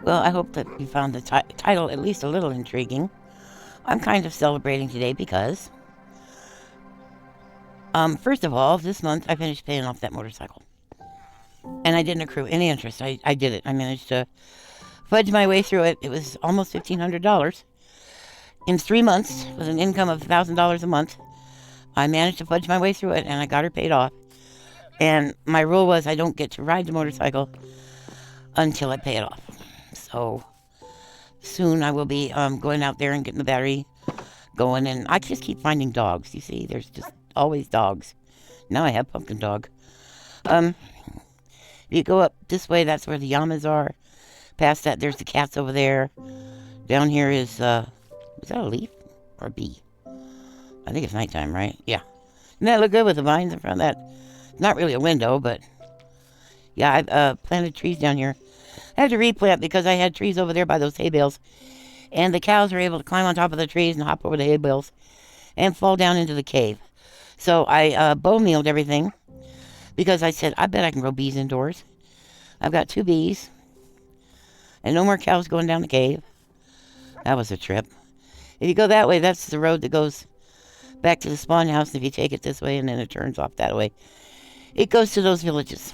Well, I hope that you found the title at least a little intriguing. I'm kind of celebrating today because, first of all, this month I finished paying off that motorcycle. And I didn't accrue any interest. I did it. I managed to fudge my way through it. It was almost $1,500. In 3 months, with an income of $1,000 a month, I managed to fudge my way through it and I got her paid off. And my rule was I don't get to ride the motorcycle until I pay it off. So soon I will be going out there and getting the battery going. And I just keep finding dogs. You see, there's just always dogs. Now I have pumpkin dog. If you go up this way, that's where the llamas are. Past that, there's the cats over there. Down here is that a leaf or a bee? I think it's nighttime, right? Yeah. Doesn't that look good with the vines in front of that? Not really a window, but yeah, I've planted trees down here. I had to replant because I had trees over there by those hay bales. And the cows were able to climb on top of the trees and hop over the hay bales and fall down into the cave. So I bone mealed everything because I said, I bet I can grow bees indoors. I've got 2 bees and no more cows going down the cave. That was a trip. If you go that way, that's the road that goes back to the spawn house. And if you take it this way and then it turns off that way, it goes to those villages.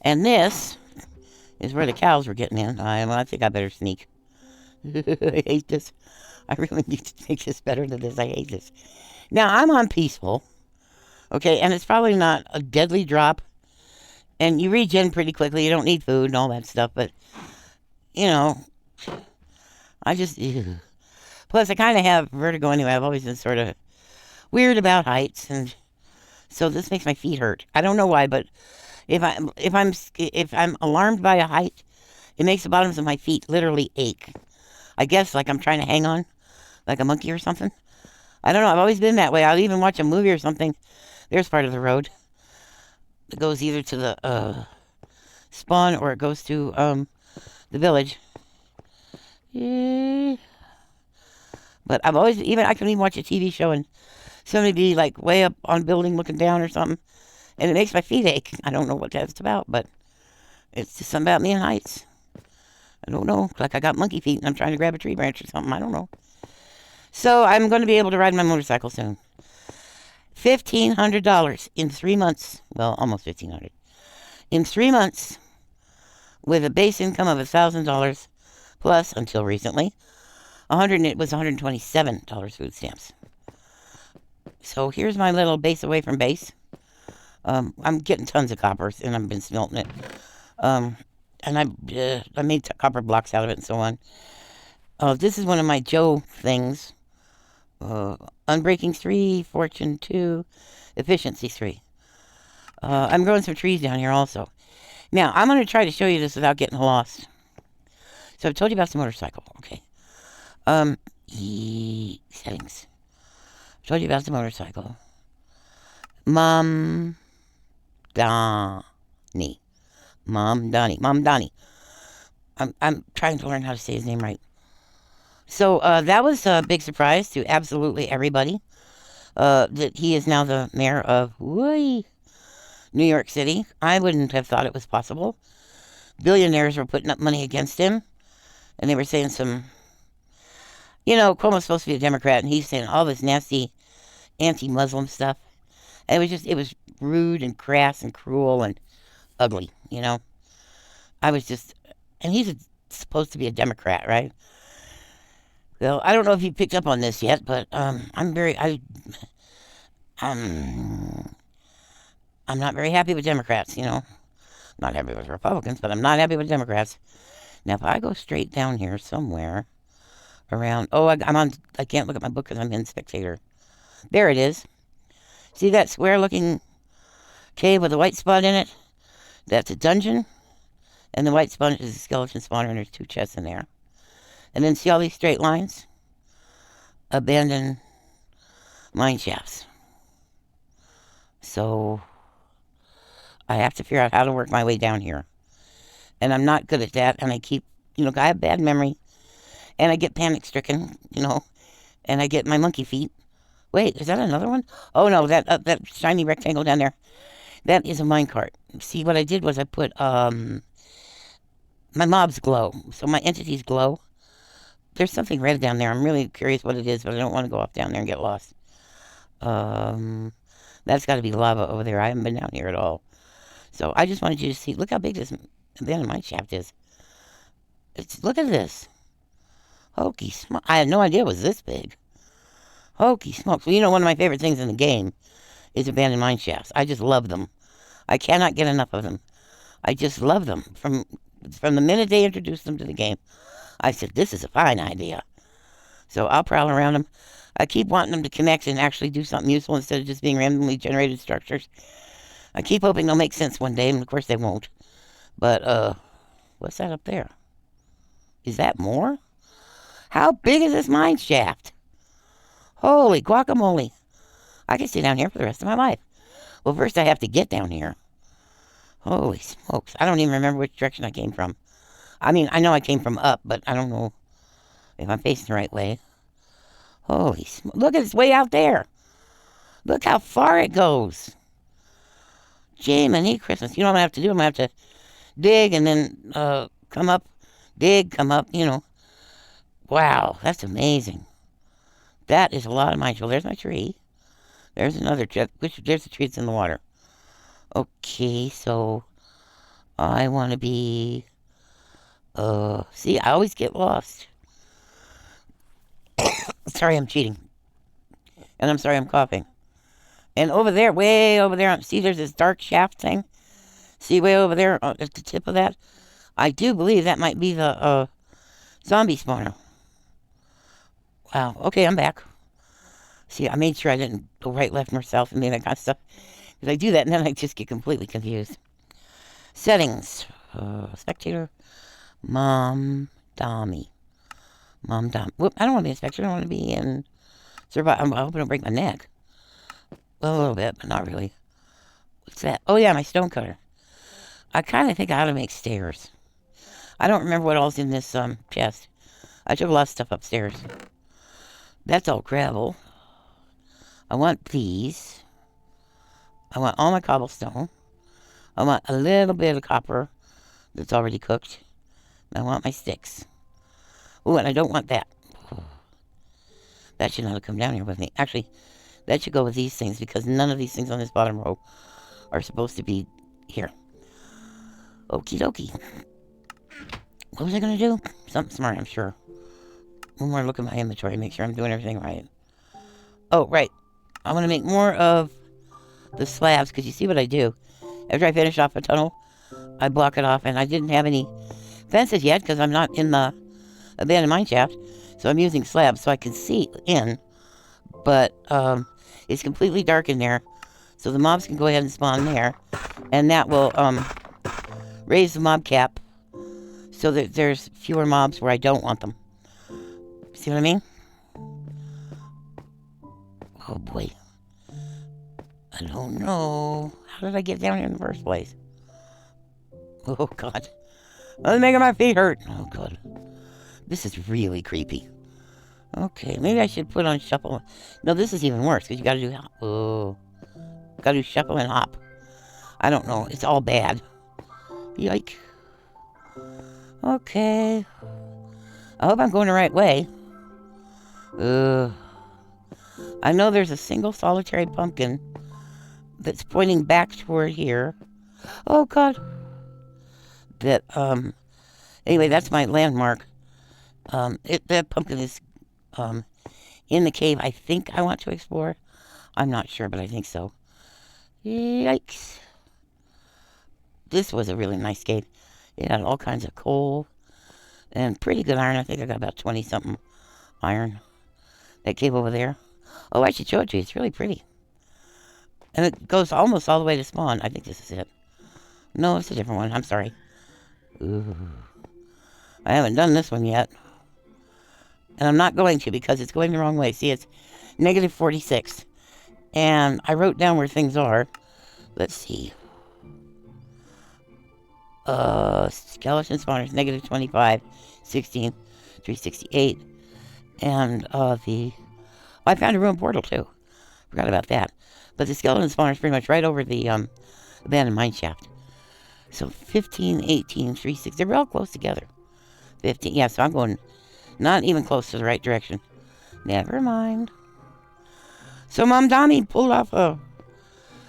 And this is where the cows were getting in. I think I better sneak. I hate this. I really need to make this better than this. I hate this. Now, I'm on peaceful. Okay, and it's probably not a deadly drop. And you regen pretty quickly. You don't need food and all that stuff. But, you know, I just... Ew. Plus, I kind of have vertigo anyway. I've always been sort of weird about heights. And so this makes my feet hurt. I don't know why, but if I'm alarmed by a height, it makes the bottoms of my feet literally ache. I guess like I'm trying to hang on, like a monkey or something. I don't know. I've always been that way. I'll even watch a movie or something. There's part of the road that goes either to the spawn or it goes to the village. Yeah. But I've always I can even watch a TV show and somebody be like way up on a building looking down or something, and it makes my feet ache. I don't know what that's about, but it's just something about me and heights. I don't know. Like I got monkey feet and I'm trying to grab a tree branch or something. I don't know. So I'm going to be able to ride my motorcycle soon. $1,500 in 3 months. Well, almost 1,500 in 3 months, with a base income of $1,000 plus until recently. It was $127 food stamps. So here's my little base away from base. I'm getting tons of coppers and I've been smelting it. And I made copper blocks out of it and so on. This is one of my Joe things. Unbreaking 3, Fortune 2, Efficiency 3. I'm growing some trees down here also. Now, I'm going to try to show you this without getting lost. So I've told you about the motorcycle. Okay. Settings. I've told you about the motorcycle. Momdani. Momdani. I'm trying to learn how to say his name right. So that was a big surprise to absolutely everybody. That he is now the mayor of New York City. I wouldn't have thought it was possible. Billionaires were putting up money against him. And they were saying some... Cuomo's supposed to be a Democrat, and he's saying all this nasty anti-Muslim stuff. And it was rude and crass and cruel and ugly, I was just... And he's supposed to be a Democrat, right? Well, I don't know if you picked up on this yet, but I'm not very happy with Democrats, Not happy with Republicans, but I'm not happy with Democrats. Now, if I go straight down here somewhere around... Oh, I can't look at my book because I'm in Spectator. There it is. See that square-looking cave with a white spot in it? That's a dungeon. And the white spot is a skeleton spawner, and there's 2 chests in there. And then see all these straight lines? Abandoned mine shafts. So I have to figure out how to work my way down here. And I'm not good at that. And I keep, I have bad memory. And I get panic stricken, and I get my monkey feet. Wait, is that another one? Oh no, that shiny rectangle down there. That is a minecart. See, what I did was I put my mobs glow. So my entities glow. There's something red down there. I'm really curious what it is, but I don't want to go off down there and get lost. That's got to be lava over there. I haven't been down here at all. So I just wanted you to see. Look how big this abandoned mine shaft is. Look at this. Hokey smoke. I had no idea it was this big. Hokey smokes. Well, you know, one of my favorite things in the game is abandoned mine shafts. I just love them. I cannot get enough of them. I just love them. From the minute they introduced them to the game, I said, this is a fine idea. So I'll prowl around them. I keep wanting them to connect and actually do something useful instead of just being randomly generated structures. I keep hoping they'll make sense one day, and of course they won't. But, what's that up there? Is that more? How big is this mine shaft? Holy guacamole. I can stay down here for the rest of my life. Well, first I have to get down here. Holy smokes. I don't even remember which direction I came from. I mean, I know I came from up, but I don't know if I'm facing the right way. Holy smokes. Look, it's way out there. Look how far it goes. Jiminy Christmas. You know what I'm going to have to do? I'm going to have to dig and then come up. Dig, come up, you know. Wow, that's amazing. That is a lot of mine. Well, there's my tree. There's another tree. There's a tree that's in the water. Okay, so I want to be... see, I always get lost. Sorry, I'm cheating. And I'm sorry I'm coughing. And over there, way over there, see there's this dark shaft thing? See way over there at the tip of that? I do believe that might be the zombie spawner. Wow, okay, I'm back. See, I made sure I didn't go right, left, north, south, and that kind of stuff. Because I do that, and then I just get completely confused. Settings. Spectator. Momdani. Momdani. Whoop, I don't want to be in spectator. I want to be in survival. I'm hoping to break my neck. Well, a little bit, but not really. What's that? Oh, yeah, my stone cutter. I kind of think I ought to make stairs. I don't remember what all's in this chest. I took a lot of stuff upstairs. That's all gravel. I want these. I want all my cobblestone. I want a little bit of copper that's already cooked. And I want my sticks. Ooh, and I don't want that. That should not have come down here with me. Actually, that should go with these things because none of these things on this bottom row are supposed to be here. Okie dokie. What was I going to do? Something smart, I'm sure. One more look at my inventory, make sure I'm doing everything right. Oh, right. I'm going to make more of the slabs, because you see what I do. After I finish off a tunnel, I block it off, and I didn't have any fences yet, because I'm not in the abandoned mine shaft, so I'm using slabs so I can see in, but it's completely dark in there, so the mobs can go ahead and spawn there, and that will raise the mob cap, so that there's fewer mobs where I don't want them. See what I mean? Oh boy. I don't know. How did I get down here in the first place? Oh god. That's making my feet hurt. Oh god. This is really creepy. Okay, maybe I should put on shuffle. No, this is even worse because you gotta do... Oh. Gotta do shuffle and hop. I don't know. It's all bad. Yike. Okay. I hope I'm going the right way. I know there's a single solitary pumpkin that's pointing back toward here. Oh, God. That, anyway, that's my landmark. That pumpkin is, in the cave I think I want to explore. I'm not sure, but I think so. Yikes. This was a really nice cave. It had all kinds of coal and pretty good iron. I think I got about 20-something iron. That cave over there. Oh, I should show it to you. It's really pretty. And it goes almost all the way to spawn. I think this is it. No, it's a different one. I'm sorry. Ooh. I haven't done this one yet. And I'm not going to because it's going the wrong way. See, it's negative 46. And I wrote down where things are. Let's see. Skeleton spawners, negative 25, 16, 368. And I found a room portal too. Forgot about that. But the skeleton spawner is pretty much right over the abandoned mine shaft. So 15, 18, 3, 6. They're real close together. 15. Yeah, so I'm going not even close to the right direction. Never mind. So Momdani pulled off a...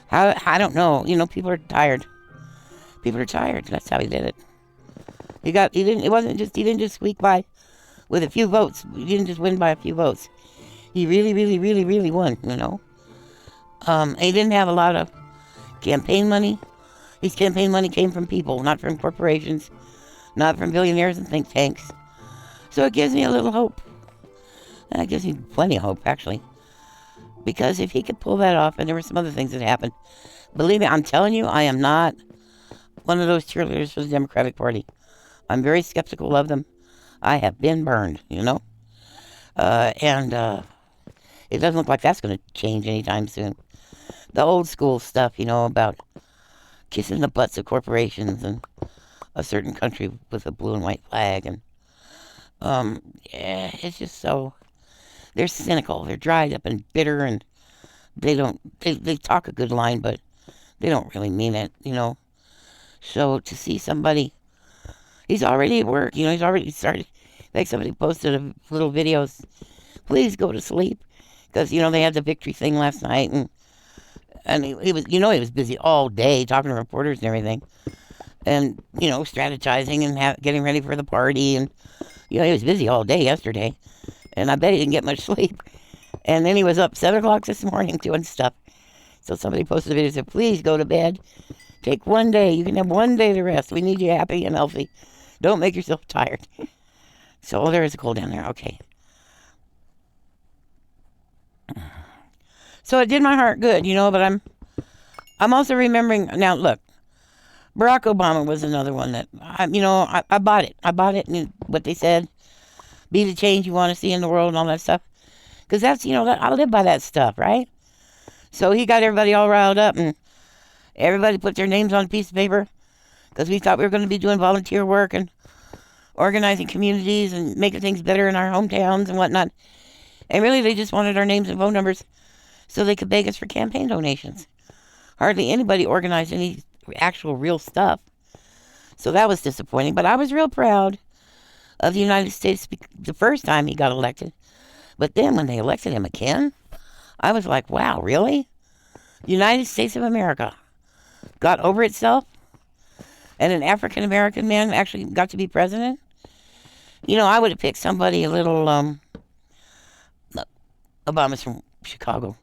I don't know. People are tired. People are tired. That's how he did it. He didn't just squeak by with a few votes. He didn't just win by a few votes. He really, really, really, really won, he didn't have a lot of campaign money. His campaign money came from people, not from corporations, not from billionaires and think tanks. So it gives me a little hope. And it gives me plenty of hope, actually. Because if he could pull that off, and there were some other things that happened, believe me, I'm telling you, I am not one of those cheerleaders for the Democratic Party. I'm very skeptical of them. I have been burned, and it doesn't look like that's going to change anytime soon. The old school stuff, about kissing the butts of corporations and a certain country with a blue and white flag, and it's just so... They're cynical. They're dried up and bitter, and they talk a good line, but they don't really mean it, So to see somebody, he's already at work, he's already started. Like somebody posted a little videos, please go to sleep, because they had the victory thing last night, and he was he was busy all day talking to reporters and everything, and strategizing and getting ready for the party, and he was busy all day yesterday. And I bet he didn't get much sleep. And then he was up 7 o'clock this morning doing stuff. So somebody posted a video and said, please go to bed. Take one day. You can have one day to rest. We need you happy and healthy. Don't make yourself tired. So there is a cold down there. Okay. So it did my heart good, but I'm also remembering... Now, look. Barack Obama was another one that, I bought it. I bought it and what they said. Be the change you want to see in the world and all that stuff. Because that's, I live by that stuff, right? So he got everybody all riled up, and everybody put their names on a piece of paper because we thought we were going to be doing volunteer work and organizing communities and making things better in our hometowns and whatnot. And really, they just wanted our names and phone numbers so they could beg us for campaign donations. Hardly anybody organized any actual real stuff. So that was disappointing. But I was real proud of the United States the first time he got elected. But then when they elected him again, I was like, wow, really? The United States of America got over itself? And an African-American man actually got to be president? I would have picked somebody a little, look, Obama's from Chicago.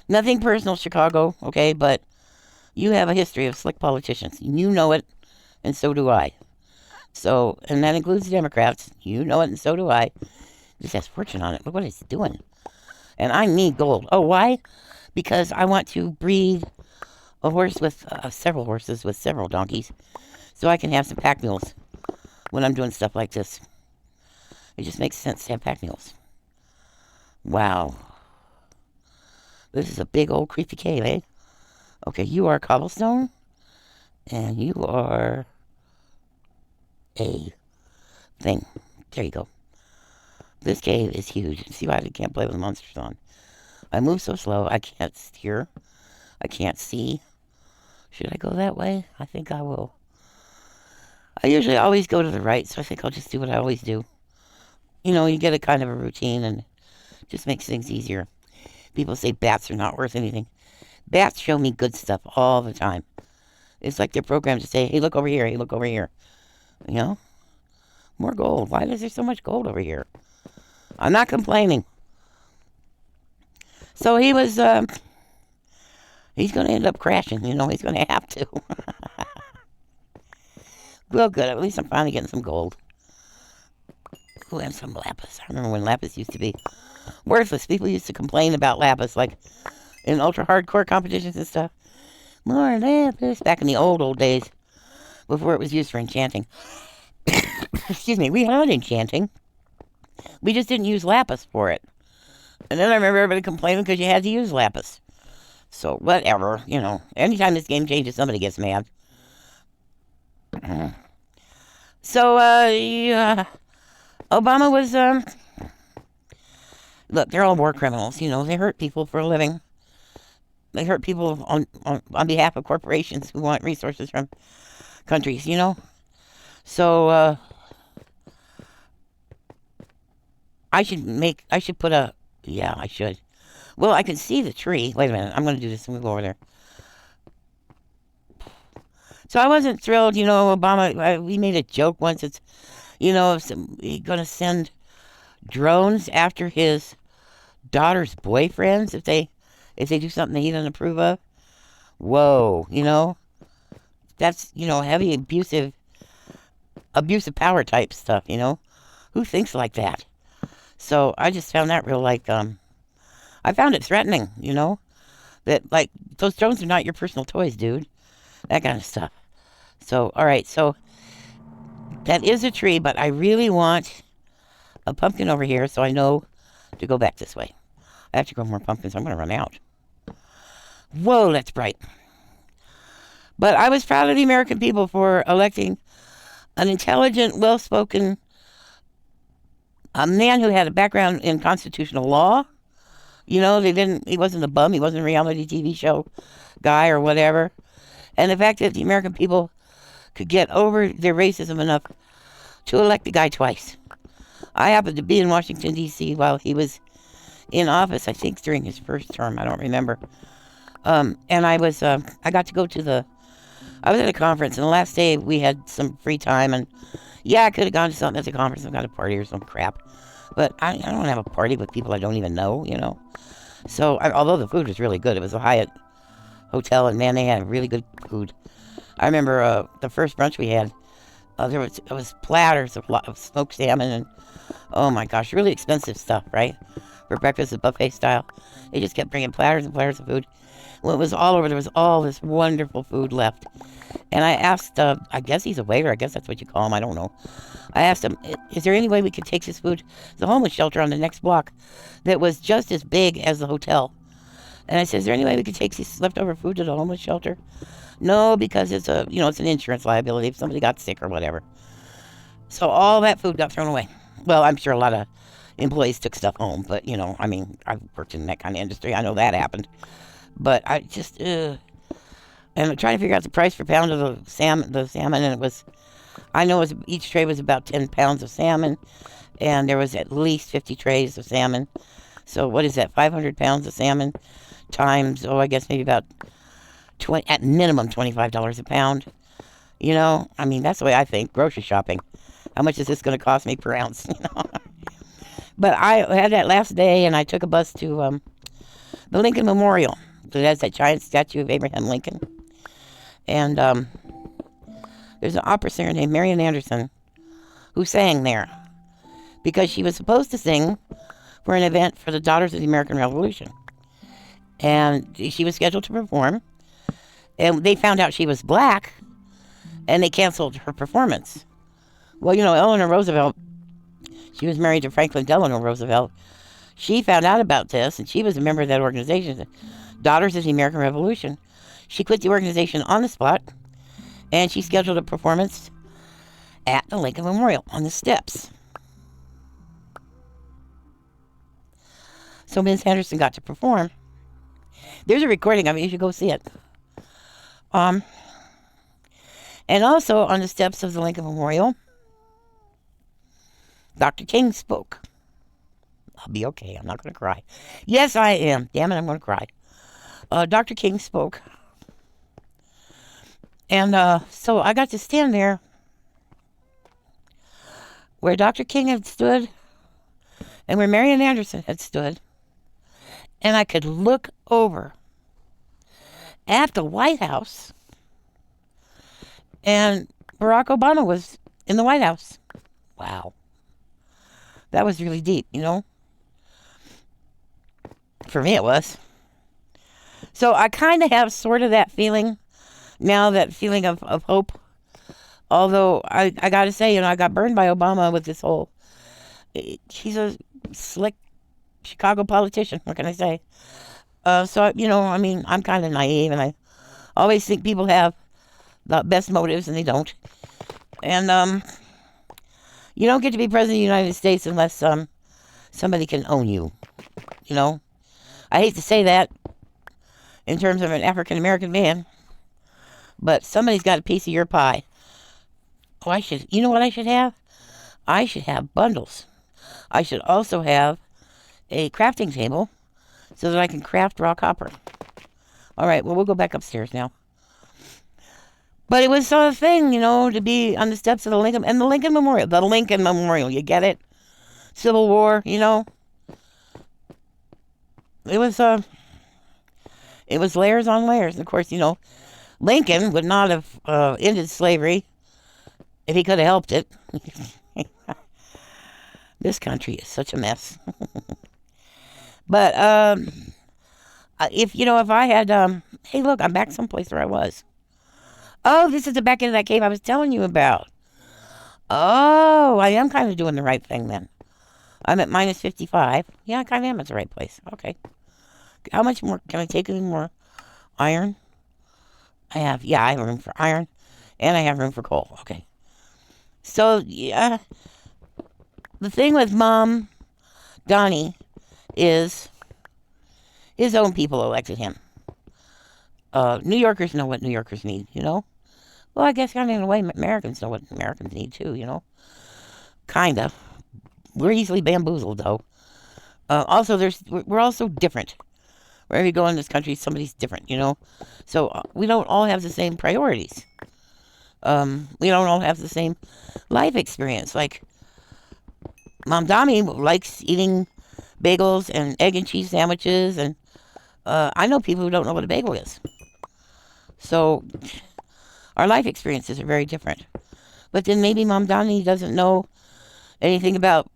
Nothing personal, Chicago, okay? But you have a history of slick politicians. You know it, and so do I. So, and that includes Democrats. You know it, and so do I. This has fortune on it. Look what it's doing. And I need gold. Oh, why? Because I want to breed a horse with several horses with several donkeys, so I can have some pack mules when I'm doing stuff like this. It just makes sense to have pack mules. Wow. This is a big old creepy cave, eh? Okay, you are cobblestone, and you are a thing. There you go. This cave is huge. See why I can't play with monsters on. I move so slow, I can't steer. I can't see. Should I go that way? I think I will. I usually always go to the right, so I think I'll just do what I always do. You get a kind of a routine, and it just makes things easier. People say bats are not worth anything. Bats show me good stuff all the time. It's like they're programmed to say, hey, look over here, hey, look over here. More gold. Why is there so much gold over here? I'm not complaining. So he was, he's going to end up crashing. He's going to have to. Well, good. At least I'm finally getting some gold. Ooh, and some lapis. I remember when lapis used to be worthless. People used to complain about lapis, like in ultra hardcore competitions and stuff. More lapis. Back in the old days, before it was used for enchanting. Excuse me. We had enchanting. We just didn't use lapis for it. And then I remember everybody complaining because you had to use lapis. So, whatever, Anytime this game changes, somebody gets mad. So, yeah. Obama was, look, they're all war criminals, They hurt people for a living. They hurt people on behalf of corporations who want resources from countries, you know? So, I should put a, yeah, I should. Well, I can see the tree. Wait a minute, I'm going to do this. I'm going to go over there. So I wasn't thrilled, you know, Obama, we made a joke once. It's, you know, he's going to send drones after his daughter's boyfriends if they do something that he doesn't approve of. Whoa, you know, that's, you know, heavy abusive power type stuff, you know. Who thinks like that? So I just found that real, like, I found it threatening, you know, that, like, those drones are not your personal toys, dude. That kind of stuff. So, all right, so that is a tree, but I really want a pumpkin over here, so I know to go back this way. I have to grow more pumpkins. I'm going to run out. Whoa, that's bright. But I was proud of the American people for electing an intelligent, well-spoken, a man who had a background in constitutional law. You know, he wasn't a bum. He wasn't a reality TV show guy or whatever. And the fact that the American people could get over their racism enough to elect the guy twice. I happened to be in Washington, D.C. while he was in office, I think during his first term. I don't remember. And I got to go to I was at a conference, and the last day we had some free time, and yeah, I could have gone to something at the conference and got a party or some crap. But I don't want to have a party with people I don't even know, you know. So, although the food was really good, it was a Hyatt hotel, and man, they had really good food. I remember the first brunch we had, it was platters of smoked salmon, and oh my gosh, really expensive stuff, right? For breakfast, a buffet style. They just kept bringing platters and platters of food. When it was all over, there was all this wonderful food left. And I asked, I guess he's a waiter, I guess that's what you call him, I don't know. I asked him, is there any way we could take this food to the homeless shelter on the next block that was just as big as the hotel? And I said, is there any way we could take this leftover food to the homeless shelter? No, because it's it's an insurance liability if somebody got sick or whatever. So all that food got thrown away. Well, I'm sure a lot of employees took stuff home, but, you know, I mean, I've worked in that kind of industry. I know that happened. But I just, and I'm trying to figure out the price per pound of the salmon, and it was, I know each tray was about 10 pounds of salmon, and there was at least 50 trays of salmon. So what is that, 500 pounds of salmon times, I guess maybe about at minimum $25 a pound. You know, I mean, that's the way I think, grocery shopping. How much is this going to cost me per ounce, you know? But I had that last day, and I took a bus to the Lincoln Memorial. It has that giant statue of Abraham Lincoln. And there's an opera singer named Marian Anderson who sang there because she was supposed to sing for an event for the Daughters of the American Revolution. And she was scheduled to perform. And they found out she was black, and they canceled her performance. Well, you know, Eleanor Roosevelt, she was married to Franklin Delano Roosevelt. She found out about this, and she was a member of that organization, the Daughters of the American Revolution. She quit the organization on the spot, and she scheduled a performance at the Lincoln Memorial on the steps. So Ms. Henderson got to perform. There's a recording of it. You should go see it. And also on the steps of the Lincoln Memorial, Dr. King spoke. I'll be okay. I'm not going to cry. Yes, I am. Damn it, I'm going to cry. Dr. King spoke. And so I got to stand there where Dr. King had stood and where Marian Anderson had stood. And I could look over at the White House, and Barack Obama was in the White House. Wow. That was really deep, you know? For me, it was. So I kind of have sort of that feeling now, that feeling of hope. Although I got to say, you know, I got burned by Obama with this whole, he's a slick Chicago politician. What can I say? So, you know, I mean, I'm kind of naive, and I always think people have the best motives, and they don't. And you don't get to be president of the United States unless somebody can own you, you know? I hate to say that in terms of an African-American man, but somebody's got a piece of your pie. Oh, I should. You know what I should have? I should have bundles. I should also have a crafting table so that I can craft raw copper. All right, well, we'll go back upstairs now. But it was a thing, to be on the steps of the Lincoln and the Lincoln Memorial. The Lincoln Memorial, you get it? Civil War, It was it was layers on layers. And of course, Lincoln would not have ended slavery if he could have helped it. This country is such a mess. But if I had hey, look, I'm back someplace where I was. Oh, this is the back end of that cave I was telling you about. Oh, I am kind of doing the right thing then. I'm at minus 55. Yeah, I kind of am at the right place. Okay. How much more? Can I take any more iron? I have room for iron. And I have room for coal. Okay. So, yeah. The thing with Mom, Donnie, is his own people elected him. New Yorkers know what New Yorkers need, Well, I guess kind of in a way Americans know what Americans need too, Kind of. We're easily bamboozled though. Also, we're also different. Wherever you go in this country, somebody's different, So we don't all have the same priorities. We don't all have the same life experience. Like Momdani likes eating bagels and egg and cheese sandwiches, and I know people who don't know what a bagel is. So our life experiences are very different. But then maybe Momdani doesn't know anything about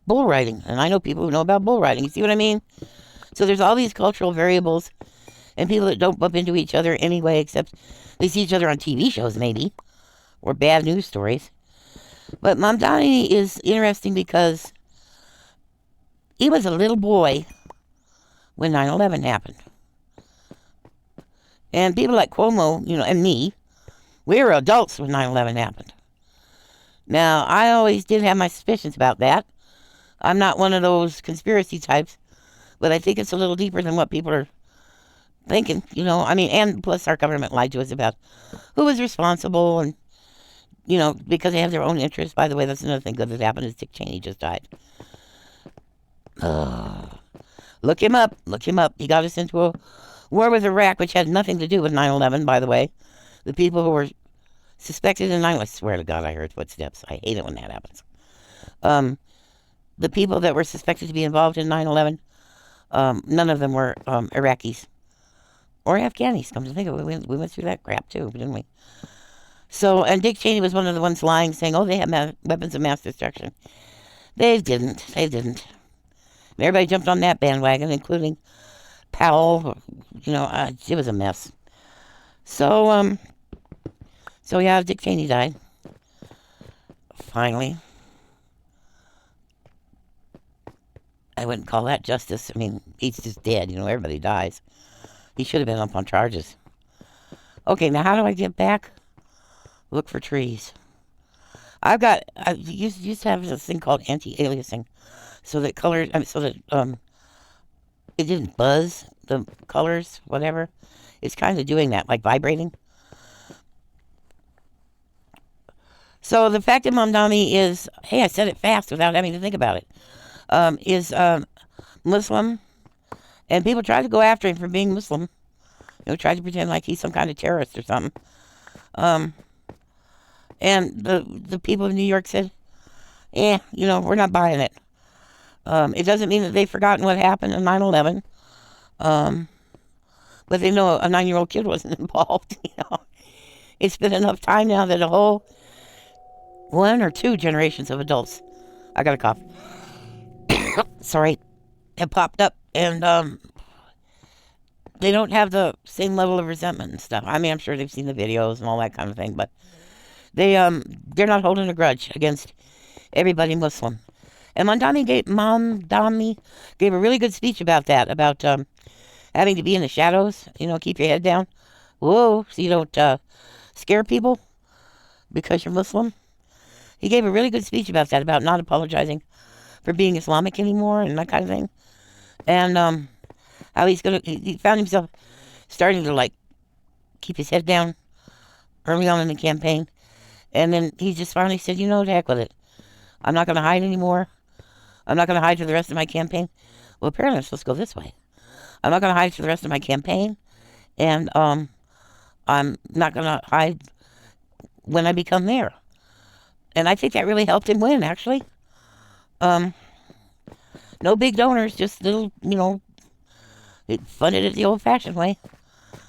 bull riding, and I know people who know about bull riding. You see what I mean? So there's all these cultural variables and people that don't bump into each other anyway, except they see each other on TV shows maybe, or bad news stories. But Momdani is interesting because he was a little boy when 9/11 happened. And people like Cuomo, and me, we were adults when 9/11 happened. Now, I always did have my suspicions about that. I'm not one of those conspiracy types, but I think it's a little deeper than what people are thinking, and plus our government lied to us about who was responsible and, because they have their own interests. By the way, that's another thing good that happened is Dick Cheney just died. Look him up. Look him up. He got us into a war with Iraq, which had nothing to do with 9/11, by the way. The people who were suspected in 9/11, I swear to God, I heard footsteps. I hate it when that happens. The people that were suspected to be involved in 9/11, none of them were Iraqis or Afghanis. Come to think of it, we went through that crap too, didn't we? So, and Dick Cheney was one of the ones lying, saying, "Oh, they have weapons of mass destruction." They didn't. They didn't. And everybody jumped on that bandwagon, including Powell. It was a mess. So, yeah, Dick Cheney died. Finally. I wouldn't call that justice. I mean, he's just dead. Everybody dies. He should have been up on charges. Okay, now how do I get back? Look for trees. I used to have this thing called anti-aliasing, so that it didn't buzz the colors, whatever. It's kind of doing that, like vibrating. So the fact that Momdani is, hey, I said it fast without having to think about it, is Muslim, and people try to go after him for being Muslim. Try to pretend like he's some kind of terrorist or something. And the people of New York said, we're not buying it. It doesn't mean that they've forgotten what happened in 9/11. But they know a 9-year-old kid wasn't involved. It's been enough time now that a whole 1 or 2 generations of adults, I got a cough, sorry, have popped up, and they don't have the same level of resentment and stuff. I mean, I'm sure they've seen the videos and all that kind of thing, but they're not holding a grudge against everybody Muslim. And Momdani gave a really good speech about that, about having to be in the shadows, keep your head down. Whoa, so you don't scare people because you're Muslim. He gave a really good speech about that, about not apologizing for being Islamic anymore and that kind of thing. And how he found himself starting to keep his head down early on in the campaign. And then he just finally said, you know, to heck with it. I'm not going to hide anymore. I'm not going to hide for the rest of my campaign. Well, apparently I'm supposed to go this way. I'm not going to hide for the rest of my campaign. And I'm not going to hide when I become mayor. And I think that really helped him win, actually. Um, no big donors, just little, it funded it the old-fashioned way.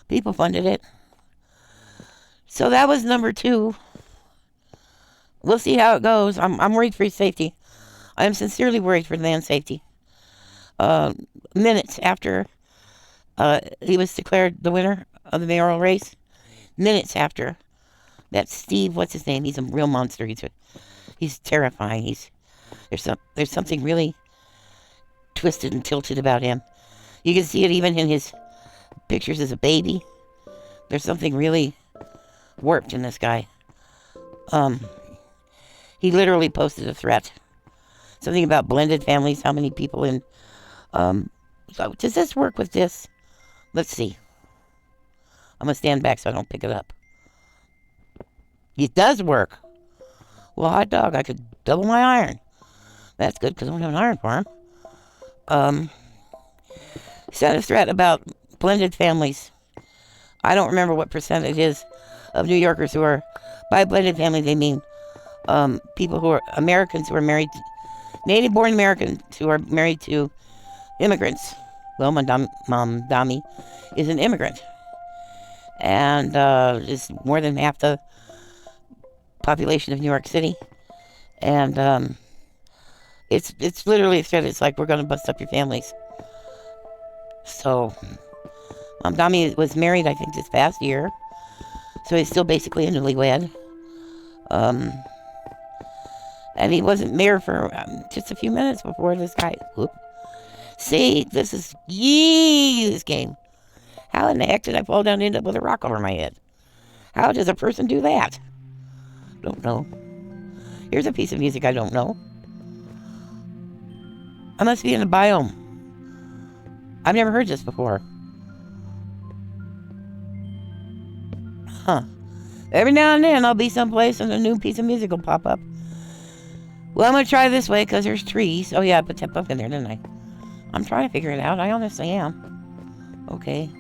People funded it. So that was number 2. We'll see how it goes. I'm worried for his safety. I am sincerely worried for the man's safety. Minutes after he was declared the winner of the mayoral race, minutes after, that Steve, what's his name? He's a real monster. He's terrifying. There's something really twisted and tilted about him. You can see it even in his pictures as a baby. There's something really warped in this guy. He literally posted a threat. Something about blended families, how many people in... So does this work with this? Let's see. I'm going to stand back so I don't pick it up. It does work. Well, hot dog, I could double my iron. That's good because I don't have an iron farm. Sent a threat about blended families. I don't remember what percentage it is of New Yorkers who are... By blended family, they mean people who are Americans who are married... Native-born Americans who are married to immigrants. Well, Momdani is an immigrant. And is more than half the population of New York City. And it's literally a threat. It's like, we're going to bust up your families. So, Momdani was married, I think, this past year. So he's still basically a newlywed. And he wasn't mayor for just a few minutes before this guy... Whoop. See, this is... this game. How in the heck did I fall down and end up with a rock over my head? How does a person do that? Don't know. Here's a piece of music I don't know. I must be in a biome. I've never heard this before. Huh. Every now and then I'll be someplace and a new piece of music will pop up. Well, I'm going to try this way because there's trees. Oh yeah, I put that pumpkin there, didn't I? I'm trying to figure it out. I honestly am. Okay.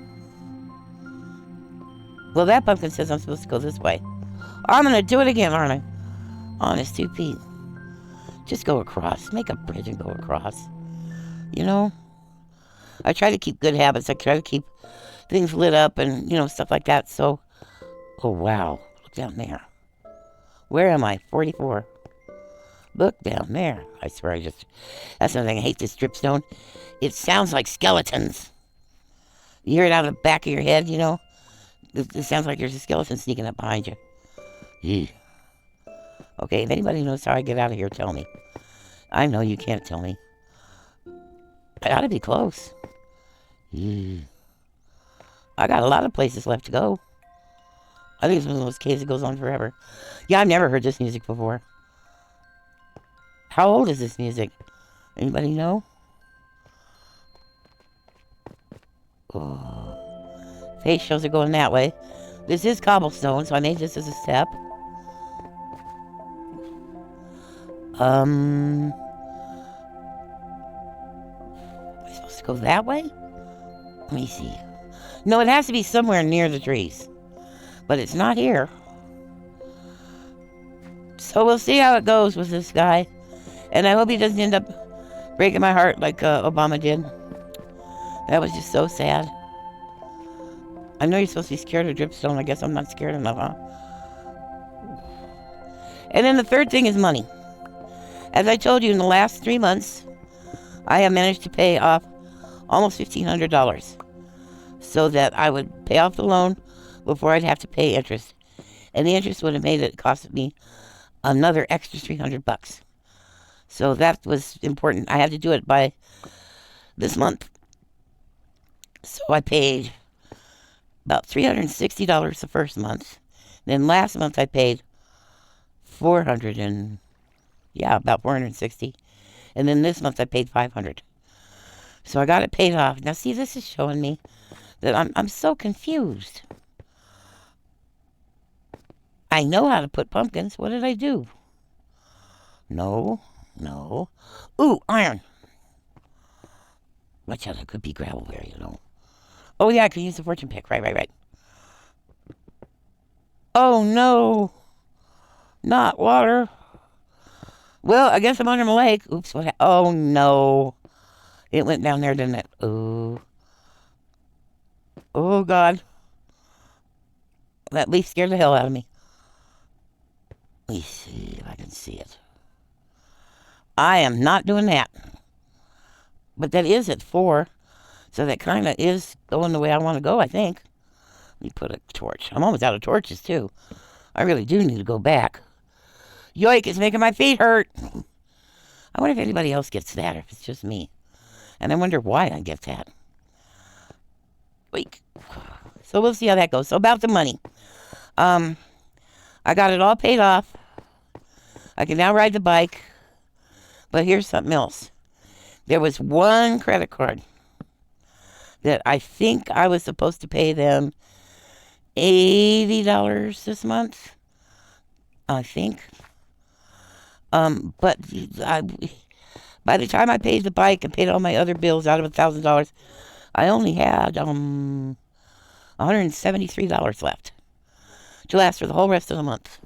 Well, that pumpkin says I'm supposed to go this way. I'm going to do it again, aren't I? Honest to Pete. Just go across. Make a bridge and go across. You know? I try to keep good habits. I try to keep things lit up and, stuff like that. So, oh, wow. Look down there. Where am I? 44. Look down there. I swear that's another thing. I hate this dripstone. It sounds like skeletons. You hear it out of the back of your head, It sounds like there's a skeleton sneaking up behind you. Ew. Okay, if anybody knows how I get out of here, tell me. I know you can't tell me. I ought to be close. Ew. I got a lot of places left to go. I think it's one of those cases that goes on forever. Yeah, I've never heard this music before. How old is this music? Anybody know? Oh. Face shows are going that way. This is cobblestone, so I made this as a step. Am I supposed to go that way? Let me see. No, it has to be somewhere near the trees. But it's not here. So we'll see how it goes with this guy. And I hope he doesn't end up breaking my heart like Obama did. That was just so sad. I know you're supposed to be scared of dripstone. I guess I'm not scared enough, huh? And then the third thing is money. As I told you, in the last 3 months, I have managed to pay off almost $1,500 so that I would pay off the loan before I'd have to pay interest. And the interest would have made it cost me another extra $300. So that was important. I had to do it by this month. So I paid about $360 the first month. Then last month I paid about $460. And then this month I paid $500. So I got it paid off. Now see, this is showing me that I'm so confused. I know how to put pumpkins. What did I do? No, no. Ooh, iron. Watch out, it could be gravel there, you know. Oh, yeah, I can use the fortune pick. Right. Oh, no. Not water. Well, I guess I'm under my lake. Oops, what oh, no. It went down there, didn't it? Oh. Oh, God. That leaf scared the hell out of me. Let me see if I can see it. I am not doing that. But that is at 4. So that kind of is going the way I want to go, I think. Let me put a torch. I'm almost out of torches, too. I really do need to go back. Yoik, it's making my feet hurt. I wonder if anybody else gets that or if it's just me. And I wonder why I get that. Weak. So we'll see how that goes. So about the money. I got it all paid off. I can now ride the bike. But here's something else. There was one credit card that I think I was supposed to pay them $80 this month. I think. But by the time I paid the bike and paid all my other bills out of $1,000, I only had $173 left to last for the whole rest of the month.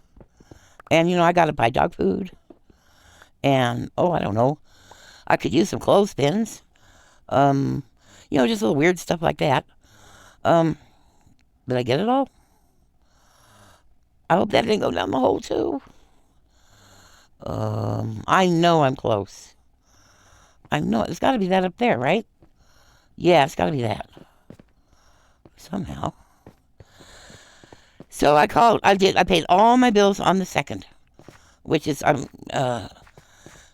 And, I got to buy dog food. And, I don't know. I could use some clothespins. Just little weird stuff like that. Did I get it all? I hope that didn't go down the hole, too. I know I'm close. I know it's got to be that up there, right? Yeah, it's got to be that. Somehow. So I paid all my bills on the 2nd, which is,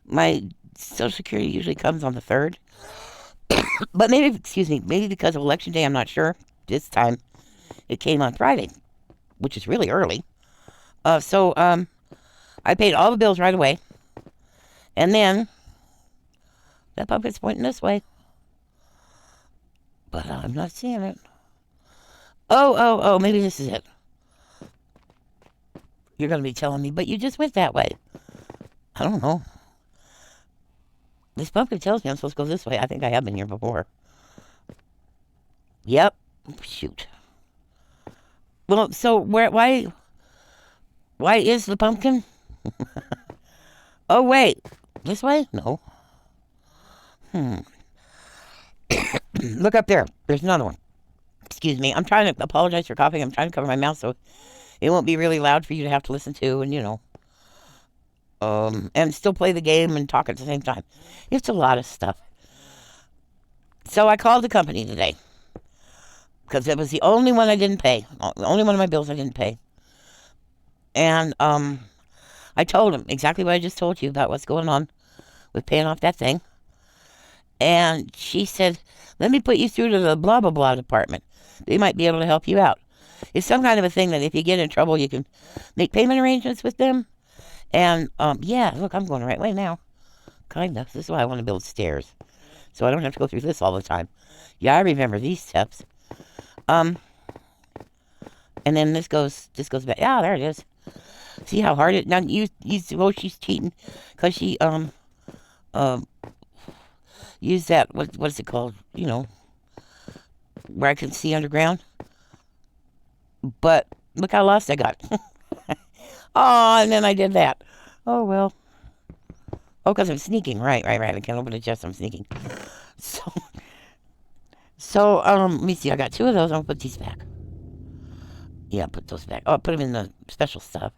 my Social Security usually comes on the 3rd. But maybe because of Election Day, I'm not sure. This time, it came on Friday, which is really early. So I paid all the bills right away. And then, that puppet's pointing this way. But I'm not seeing it. Oh, maybe this is it. You're going to be telling me, but you just went that way. I don't know. This pumpkin tells me I'm supposed to go this way. I think I have been here before. Yep. Shoot. Well, so why is the pumpkin? Oh, wait. This way? No. Look up there. There's another one. Excuse me. I'm trying to apologize for coughing. I'm trying to cover my mouth so it won't be really loud for you to have to listen to and, and still play the game and talk at the same time. It's a lot of stuff. So I called the company today because it was the only one I didn't pay. The only one of my bills I didn't pay. And I told them exactly what I just told you about what's going on with paying off that thing. And she said, let me put you through to the blah, blah, blah department. They might be able to help you out. It's some kind of a thing that if you get in trouble, you can make payment arrangements with them. And, yeah, look, I'm going the right way now. Kind of. This is why I want to build stairs. So I don't have to go through this all the time. Yeah, I remember these steps. And then this goes back. Yeah, there it is. See how hard it... Now, she's cheating. Because she, used that, what's it called? Where I can see underground. But look how lost I got. Oh, and then I did that. Oh, well. Oh, because I'm sneaking. Right. I can't open the chest. I'm sneaking. So, let me see. I got 2 of those. I'm going to put these back. Yeah, put those back. Oh, put them in the special stuff.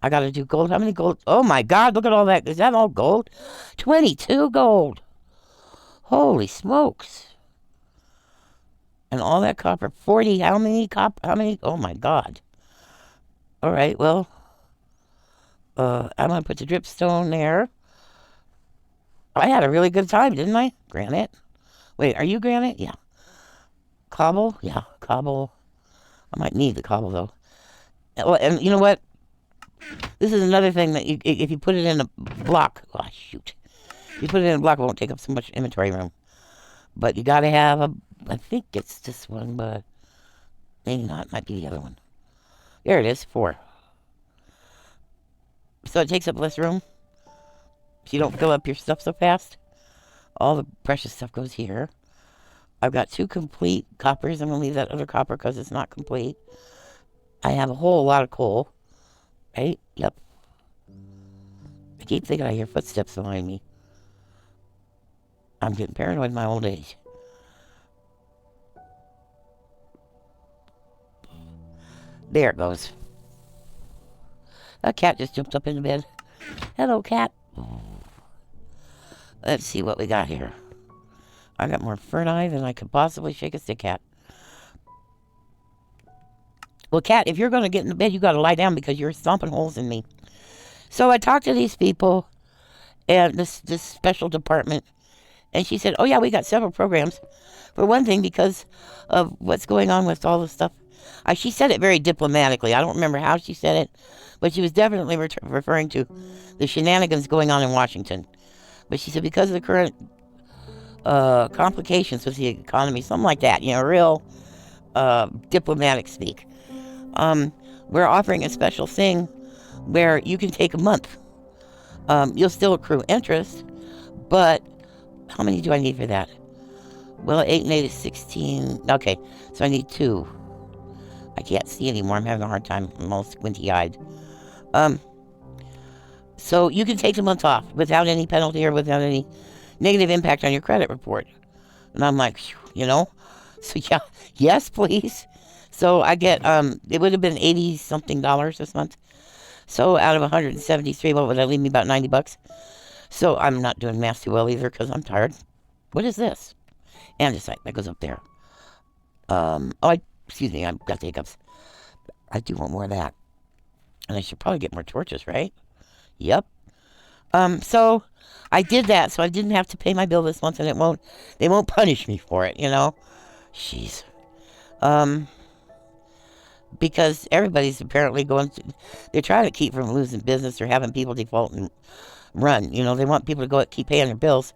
I got to do gold. How many gold? Oh, my God. Look at all that. Is that all gold? 22 gold. Holy smokes. And all that copper. 40. How many? Oh, my God. All right, well. I'm going to put the dripstone there. I had a really good time, didn't I? Granite. Wait, are you granite? Yeah. Cobble? Yeah, cobble. I might need the cobble, though. And you know what? This is another thing that if you put it in a block... Oh, shoot. If you put it in a block, it won't take up so much inventory room. But you got to have I think it's this one, but maybe not. It might be the other one. There it is, 4. So it takes up less room. So you don't fill up your stuff so fast. All the precious stuff goes here. I've got 2 complete coppers. I'm going to leave that other copper because it's not complete. I have a whole lot of coal. Right? Yep. I keep thinking I hear footsteps behind me. I'm getting paranoid in my old age. There it goes. A cat just jumped up into bed. Hello, cat. Let's see what we got here. I got more ferni than I could possibly shake a stick at. Well, cat, if you're going to get in the bed, you got to lie down because you're stomping holes in me. So I talked to these people and this special department, and she said, oh, yeah, we got several programs. For one thing, because of what's going on with all the stuff. She said it very diplomatically. I don't remember how she said it, but she was definitely referring to the shenanigans going on in Washington. But she said because of the current complications with the economy, something like that, real diplomatic speak. We're offering a special thing where you can take a month. You'll still accrue interest, but how many do I need for that? Well, 8 and 8 is 16. Okay, so I need 2. I can't see anymore. I'm having a hard time. I'm all squinty-eyed. So you can take a month off without any penalty or without any negative impact on your credit report. And I'm like, so yeah, yes, please. So I get, it would have been $80-something this month. So out of 173, what would that leave me? About $90. So I'm not doing math too well either because I'm tired. What is this? Andesite, that goes up there. Excuse me, I've got the hiccups. I do want more of that. And I should probably get more torches, right? Yep. So I did that so I didn't have to pay my bill this month and they won't punish me for it, Jeez. Because everybody's apparently they're trying to keep from losing business or having people default and run. They want people to keep paying their bills.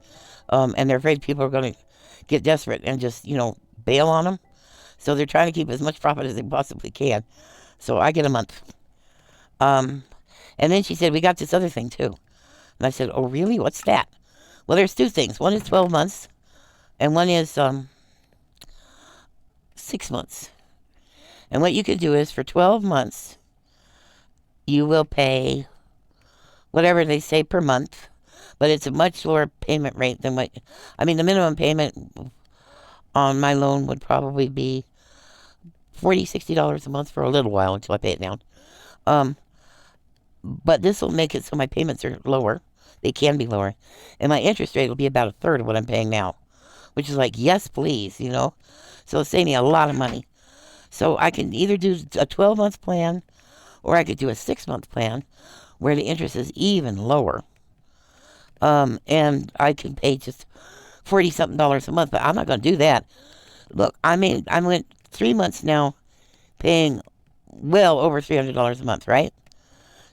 And they're afraid people are going to get desperate and just, bail on them. So they're trying to keep as much profit as they possibly can. So I get a month. And then she said, we got this other thing too. And I said, oh, really? What's that? Well, there's 2 things. One is 12 months. And one is 6 months. And what you can do is for 12 months, you will pay whatever they say per month. But it's a much lower payment rate than the minimum payment on my loan would probably be $40, $60 a month for a little while until I pay it down. But this will make it so my payments are lower. They can be lower. And my interest rate will be about 1/3 of what I'm paying now. Which is like, yes, please, So it'll save me a lot of money. So I can either do a 12-month plan or I could do a 6-month plan where the interest is even lower. And I can pay just $40-something a month, but I'm not going to do that. Look, I went 3 months now paying well over $300 a month, right?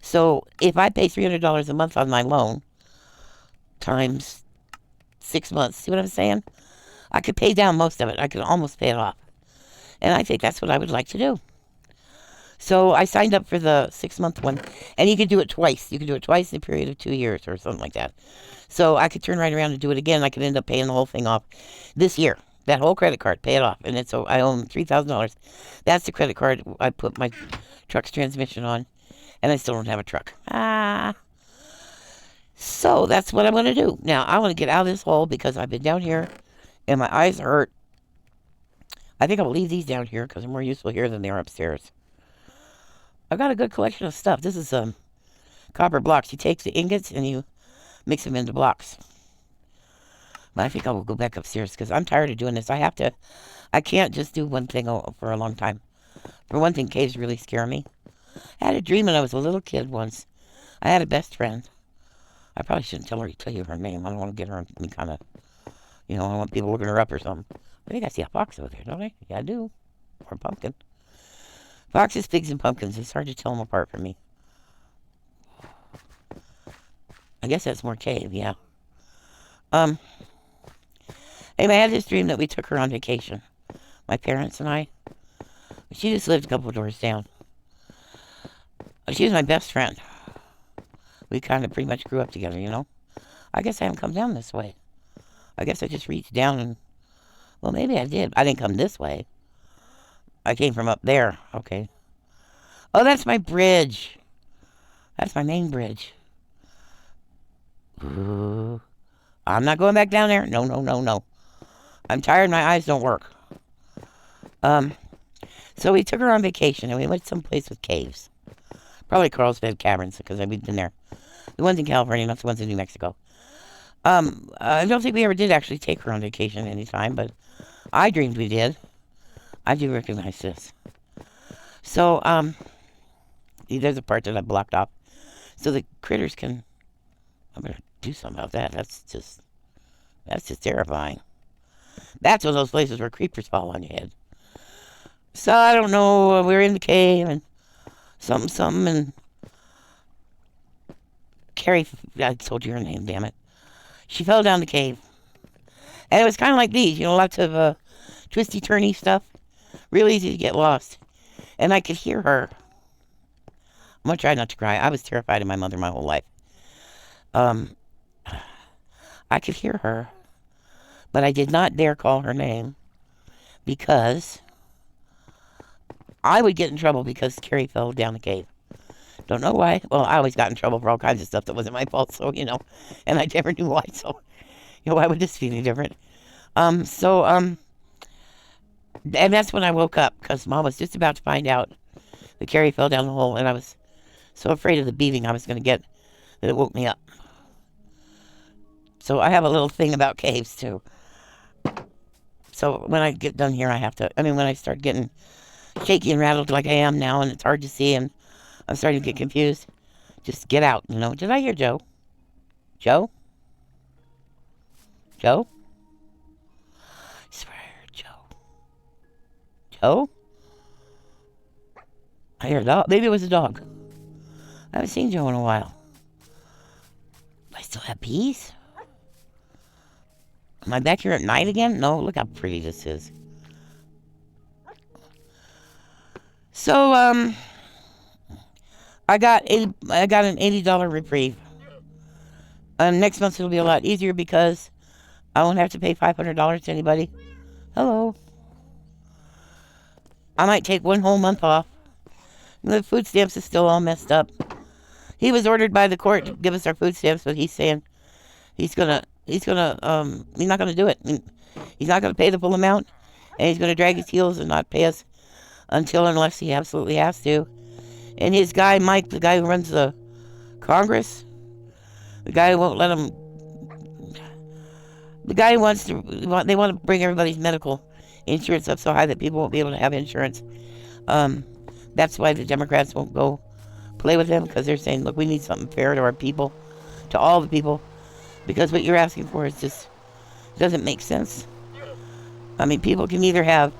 So if I pay $300 a month on my loan times 6 months, see what I'm saying? I could pay down most of it. I could almost pay it off. And I think that's what I would like to do. So I signed up for the 6-month one. And you can do it twice. You can do it twice in a period of 2 years or something like that. So I could turn right around and do it again. I could end up paying the whole thing off this year. That whole credit card, pay it off. And I owe them $3,000. That's the credit card I put my truck's transmission on. And I still don't have a truck. So that's what I'm going to do. Now, I want to get out of this hole because I've been down here and my eyes hurt. I think I'll leave these down here because they're more useful here than they are upstairs. I've got a good collection of stuff. This is copper blocks. You take the ingots and you mix them into blocks. But I think I will go back upstairs because I'm tired of doing this. I can't just do one thing for a long time. For one thing, caves really scare me. I had a dream when I was a little kid once. I had a best friend. I probably shouldn't tell you her name. I don't want to get her any kind of, I don't want people looking her up or something. I think I see a fox over there, don't I? Yeah, I do. Or a pumpkin. Foxes, pigs, and pumpkins. It's hard to tell them apart for me. I guess that's more cave, yeah. Anyway, I had this dream that we took her on vacation. My parents and I. She just lived a couple of doors down. She was my best friend. We kind of pretty much grew up together, you know. I guess I haven't come down this way. I guess I just reached down and, well, maybe I did. I didn't come this way. I came from up there. Okay. Oh, that's my bridge. That's my main bridge. Ooh. I'm not going back down there. No, no, no, no. I'm tired. My eyes don't work. So we took her on vacation and we went someplace with caves. Probably Carlsbad Caverns because we've been there. The ones in California, not the ones in New Mexico. I don't think we ever did actually take her on vacation any time, but I dreamed we did. I do recognize this. So, there's a part that I blocked off so the critters can. I better do something about that. That's just terrifying. That's one of those places where creepers fall on your head. So I don't know. We're in the cave and something, and Carrie. I told you her name. Damn it. She fell down the cave, and it was kind of like these. You know, lots of twisty, turny stuff. Real easy to get lost. And I could hear her. I'm gonna try not to cry. I was terrified of my mother my whole life. I could hear her, but I did not dare call her name because I would get in trouble because Carrie fell down the cave. Don't know why. Well, I always got in trouble for all kinds of stuff that wasn't my fault, so, you know, and I never knew why, so, you know, why would this be any different? And that's when I woke up, because Mom was just about to find out that Carrie fell down the hole, and I was so afraid of the beating I was going to get that it woke me up. So I have a little thing about caves, too. So when I get done here, when I start getting shaky and rattled like I am now, and it's hard to see, and I'm starting to get confused, just get out, you know. Did I hear Joe? Joe? Joe? I swear I heard Joe. Joe? I heard a dog. Maybe it was a dog. I haven't seen Joe in a while. Do I still have peas? Am I back here at night again? No, look how pretty this is. So, I got an $80 reprieve. Next month it'll be a lot easier because I won't have to pay $500 to anybody. Hello. I might take one whole month off. The food stamps is still all messed up. He was ordered by the court to give us our food stamps, but he's saying he's not gonna do it. He's not gonna pay the full amount, and he's gonna drag his heels and not pay us unless he absolutely has to. And his guy, Mike, the guy who runs the Congress, the guy who won't let him, the guy who they want to bring everybody's medical insurance up so high that people won't be able to have insurance. That's why the Democrats won't go play with him, because they're saying, look, we need something fair to our people, to all the people, because what you're asking for is just doesn't make sense. I mean, people can either have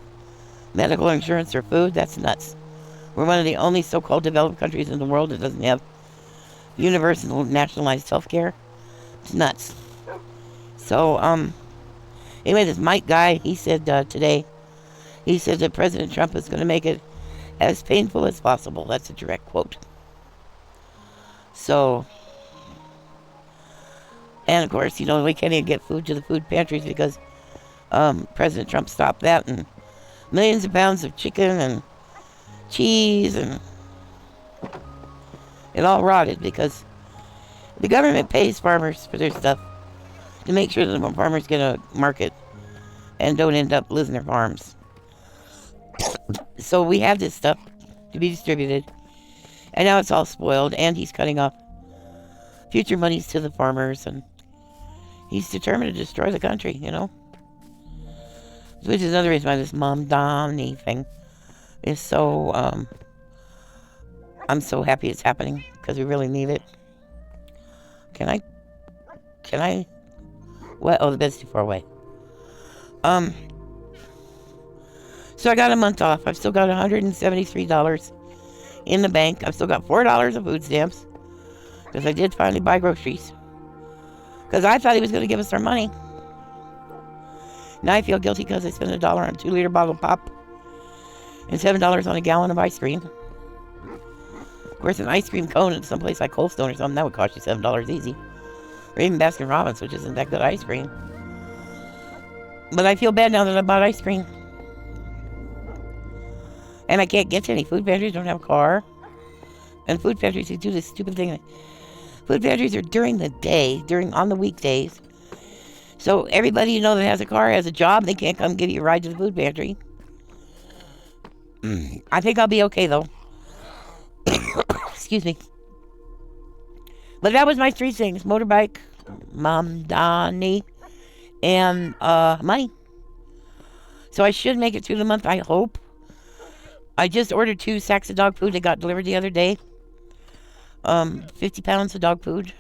medical insurance or food. That's nuts. We're one of the only so-called developed countries in the world that doesn't have universal nationalized health care. It's nuts. So, anyway, this Mike guy, he said today, he said that President Trump is going to make it as painful as possible. That's a direct quote. So, and of course, you know, we can't even get food to the food pantries because President Trump stopped that, and millions of pounds of chicken and cheese, and it all rotted because the government pays farmers for their stuff to make sure that the farmers get a market and don't end up losing their farms. So we have this stuff to be distributed, and now it's all spoiled, and he's cutting off future monies to the farmers, and he's determined to destroy the country, you know. Which is another reason why this Momdani thing is so, I'm so happy it's happening, because we really need it. Can I, what? Oh, the bed's too far away. So I got a month off. I've still got $173 in the bank. I've still got $4 of food stamps, because I did finally buy groceries, because I thought he was going to give us our money. Now I feel guilty because I spent $1 on a 2-liter bottle of pop and $7 on a gallon of ice cream. Of course, an ice cream cone at someplace like Cold Stone or something, that would cost you $7 easy. Or even Baskin Robbins, which isn't that good ice cream. But I feel bad now that I bought ice cream. And I can't get to any food pantries, don't have a car. And food pantries, they do this stupid thing. Food pantries are during the day, on the weekdays. So everybody you know that has a car has a job. They can't come give you a ride to the food pantry. I think I'll be okay, though. Excuse me. But that was my 3 things. Motorbike, Momdani, and money. So I should make it through the month, I hope. I just ordered 2 sacks of dog food that got delivered the other day. 50 pounds of dog food.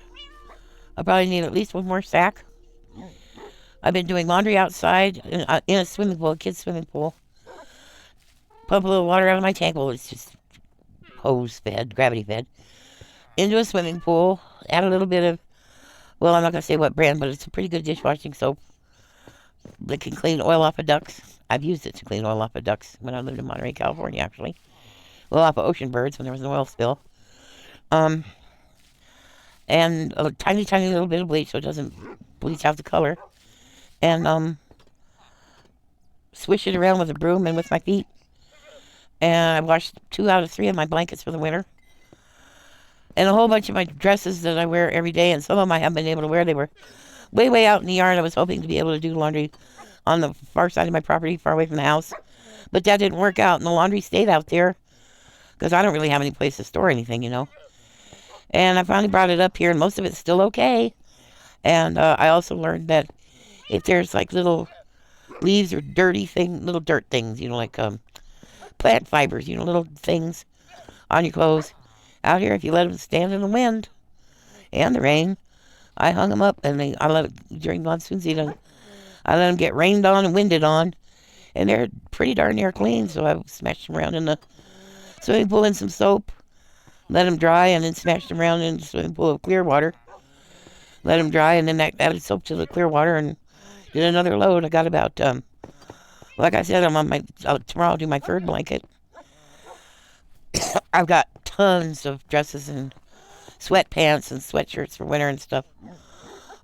I probably need at least 1 more sack. I've been doing laundry outside in a swimming pool, a kid's swimming pool. Pump a little water out of my tank. Well, it's just hose fed, gravity fed. Into a swimming pool. Add a little bit of, well, I'm not going to say what brand, but it's a pretty good dishwashing soap that can clean oil off of ducks. I've used it to clean oil off of ducks when I lived in Monterey, California, actually. Well, off of ocean birds when there was an oil spill. And a tiny, tiny little bit of bleach so it doesn't bleach out the color. And swish it around with a broom and with my feet. And I washed 2 out of 3 of my blankets for the winter. And a whole bunch of my dresses that I wear every day, and some of them I haven't been able to wear. They were way, way out in the yard. I was hoping to be able to do laundry on the far side of my property, far away from the house. But that didn't work out, and the laundry stayed out there because I don't really have any place to store anything, you know. And I finally brought it up here, and most of it's still okay. And I also learned that if there's like little leaves or little dirt things, you know, like plant fibers, you know, little things on your clothes. Out here, if you let them stand in the wind and the rain, I hung them up, and I let it, during monsoon season, I let them get rained on and winded on, and they're pretty darn near clean, so I smashed them around in the swimming pool in some soap, let them dry, and then smashed them around in the swimming pool of clear water, let them dry, and then I added soap to the clear water and did another load. I got about, like I said, tomorrow I'll do my 3rd blanket. I've got tons of dresses and sweatpants and sweatshirts for winter and stuff.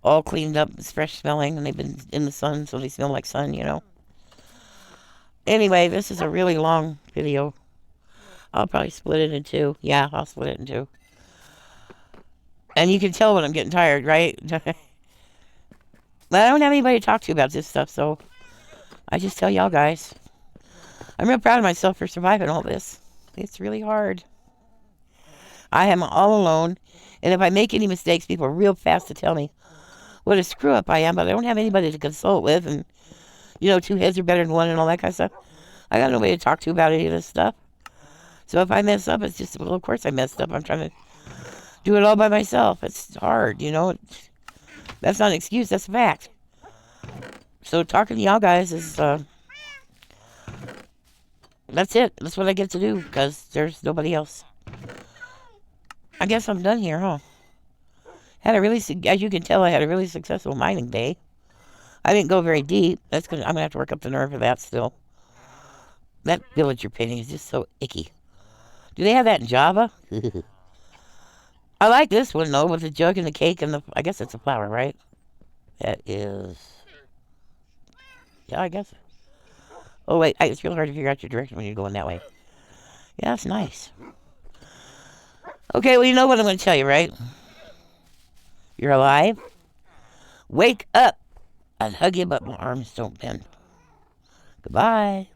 All cleaned up, it's fresh smelling, and they've been in the sun, so they smell like sun, you know. Anyway, this is a really long video. I'll probably split it in 2. Yeah, I'll split it in 2. And you can tell when I'm getting tired, right? But I don't have anybody to talk to about this stuff, so I just tell y'all guys. I'm real proud of myself for surviving all this. It's really hard. I am all alone, and if I make any mistakes, people are real fast to tell me what a screw-up I am, but I don't have anybody to consult with, and, you know, 2 heads are better than 1 and all that kind of stuff. I got nobody to talk to about any of this stuff. So if I mess up, it's just, well, of course I messed up. I'm trying to do it all by myself. It's hard, you know. That's not an excuse, that's a fact. So talking to y'all guys is, that's it. That's what I get to do, because there's nobody else. I guess I'm done here, huh? As you can tell, I had a really successful mining day. I didn't go very deep. I'm gonna have to work up the nerve for that still. That villager painting is just so icky. Do they have that in Java? I like this one though, with the jug and the cake and I guess it's a flower, right? That is. Yeah, I guess. Oh wait, it's real hard to figure out your direction when you're going that way. Yeah, that's nice. Okay, well, you know what I'm going to tell you, right? You're alive. Wake up. I'd hug you, but my arms don't bend. Goodbye.